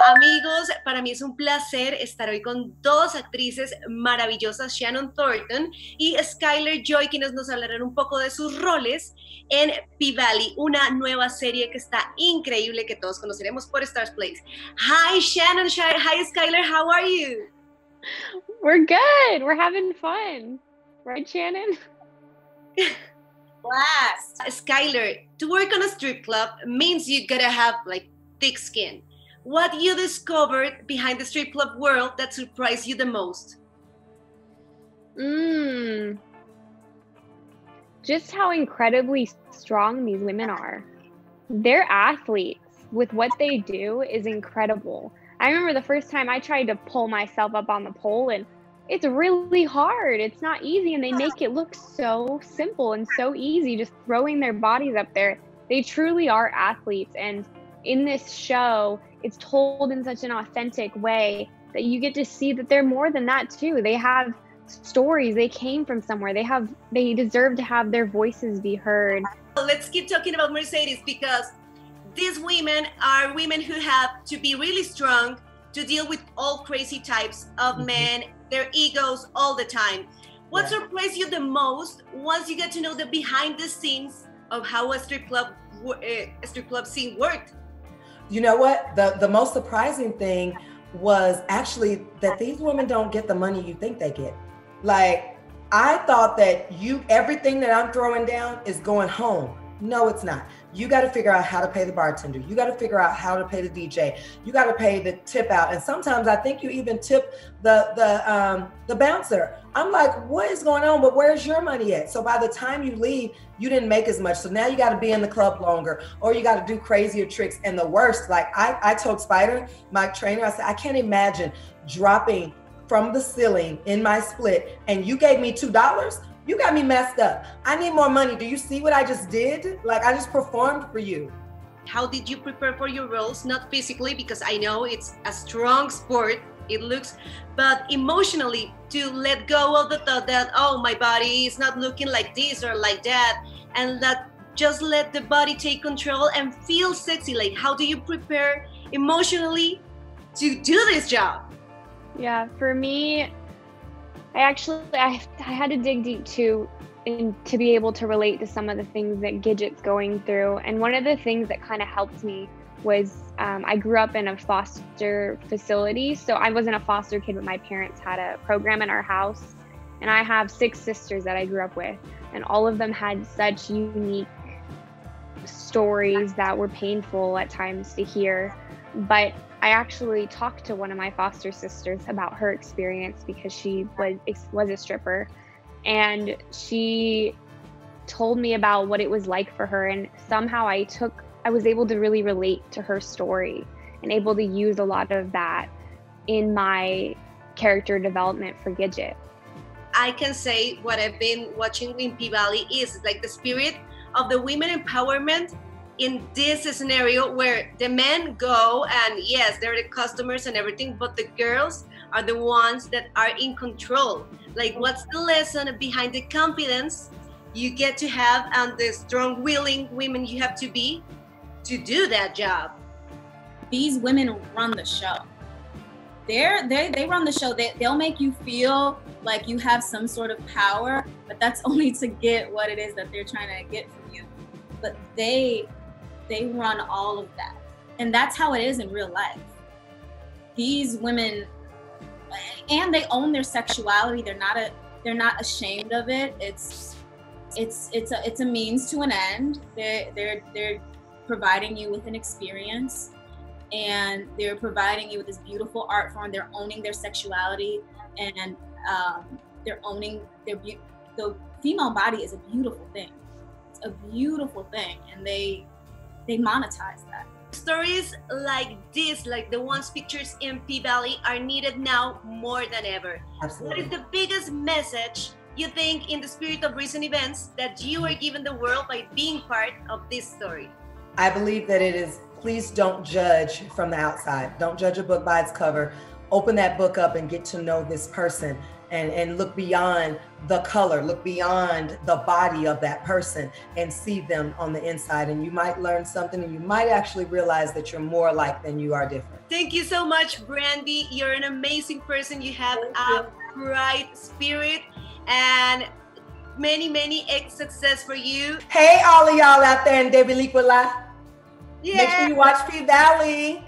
Amigos, para mí es un placer estar hoy con dos actrices maravillosas, Shannon Thornton y Skyler Joy, quienes nos hablarán un poco de sus roles en P-Valley, una nueva serie que está increíble que todos conoceremos por Stars Place. Hi Shannon, hi Skyler, how are you? We're good. We're having fun. Right, Shannon? Blast. Skyler, to work on a strip club means you gotta have like thick skin. What you discovered behind the strip club world that surprised you the most? Just how incredibly strong these women are. They're athletes. With what they do is incredible. I remember the first time I tried to pull myself up on the pole, and it's really hard. It's not easy, and they make it look so simple and so easy, just throwing their bodies up there. They truly are athletes, and in this show, it's told in such an authentic way that you get to see that they're more than that too. They have stories. They came from somewhere. They deserve to have their voices be heard. Let's keep talking about Mercedes, because these women are women who have to be really strong to deal with all crazy types of men, their egos all the time. What surprised you the most once you get to know the behind the scenes of how a strip club scene worked? You know what? The most surprising thing was actually that these women don't get the money you think they get. Like, I thought that everything that I'm throwing down is going home. No, it's not. You got to figure out how to pay the bartender. You got to figure out how to pay the DJ. You got to pay the tip out. And sometimes I think you even tip the bouncer. I'm like, what is going on? But where's your money at? So by the time you leave, you didn't make as much. So now you got to be in the club longer, or you got to do crazier tricks. And the worst, like I told Spider, my trainer, I said, I can't imagine dropping from the ceiling in my split, and you gave me $2. You got me messed up. I need more money. Do you see what I just did? Like, I just performed for you. How did you prepare for your roles? Not physically, because I know it's a strong sport, it looks, but emotionally, to let go of the thought that, oh, my body is not looking like this or like that, and that just let the body take control and feel sexy. Like, how do you prepare emotionally to do this job? Yeah, for me, I had to dig deep too, to be able to relate to some of the things that Gidget's going through. And one of the things that kind of helped me was I grew up in a foster facility. So I wasn't a foster kid, but my parents had a program in our house. And I have 6 sisters that I grew up with. And all of them had such unique stories that were painful at times to hear. But I actually talked to one of my foster sisters about her experience, because she was a stripper, and she told me about what it was like for her, and somehow I was able to really relate to her story and able to use a lot of that in my character development for Gidget. I can say what I've been watching in P-Valley is like the spirit of the women empowerment in this scenario, where the men go and yes, they're the customers and everything, but the girls are the ones that are in control. Like, what's the lesson behind the confidence you get to have and the strong, willing women you have to be to do that job? These women run the show. They run the show. They'll make you feel like you have some sort of power, but that's only to get what it is that they're trying to get from you. But they run all of that. And that's how it is in real life. These women, and they own their sexuality. They're not ashamed of it. It's a means to an end. They're providing you with an experience, and they're providing you with this beautiful art form. They're owning their sexuality, and they're owning the female body is a beautiful thing. It's a beautiful thing, and they monetize that. Stories like this, like the ones pictured in P-Valley, are needed now more than ever. Absolutely. What is the biggest message you think, in the spirit of recent events, that you are giving the world by being part of this story? I believe that it is, please don't judge from the outside. Don't judge a book by its cover. Open that book up and get to know this person, and look beyond the color, look beyond the body of that person, and see them on the inside. And you might learn something, and you might actually realize that you're more alike than you are different. Thank you so much, Brandy. You're an amazing person. You have a bright spirit, and many success for you. Hey, all of y'all out there in Película. Yeah. Make sure you watch P Valley.